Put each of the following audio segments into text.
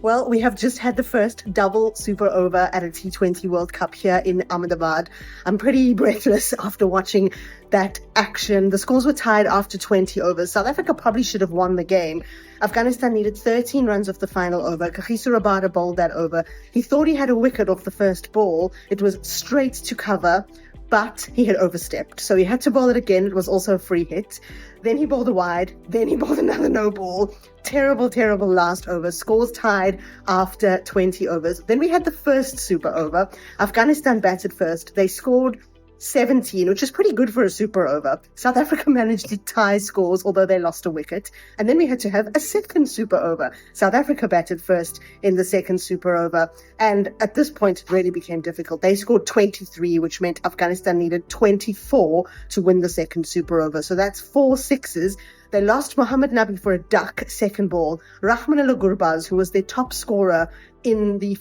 Well, we have just had the first double super over at a T20 World Cup here in Ahmedabad. I'm pretty breathless after watching that action. The scores were tied after 20 overs. South Africa probably should have won the game. Afghanistan needed 13 runs off the final over. Kagiso Rabada bowled that over. He thought he had a wicket off the first ball. It was straight to cover, but he had overstepped. So he had to bowl it again. It was also a free hit. Then he bowled a wide. Then he bowled another no ball. Terrible, terrible last over. Scores tied after 20 overs. Then we had the first super over. Afghanistan batted first. They scored 17, which is pretty good for a super over. South Africa managed to tie scores, although they lost a wicket. And then we had to have a second super over. South Africa batted first in the second super over. And at this point, it really became difficult. They scored 23, which meant Afghanistan needed 24 to win the second super over. So that's 4 sixes. They lost Mohammad Nabi for a duck second ball. Rahman Al Gurbaz, who was their top scorer in the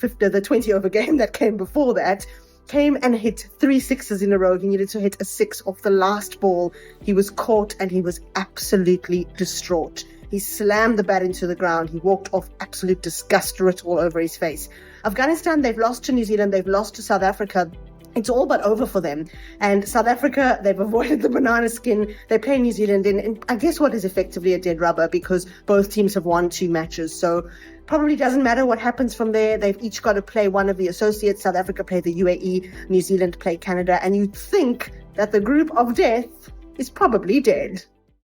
20 over game that came before that, came and hit 3 sixes in a row. He needed to hit a 6 off the last ball. He was caught and he was absolutely distraught. He slammed the bat into the ground. He walked off, absolute disgust writ all over his face. Afghanistan, they've lost to New Zealand. They've lost to South Africa. It's all but over for them. And South Africa, they've avoided the banana skin. They play New Zealand in I guess what is effectively a dead rubber, because both teams have won 2 matches. So probably doesn't matter what happens from there. They've each got to play one of the associates. South Africa play the UAE, New Zealand play Canada. And you'd think that the group of death is probably dead.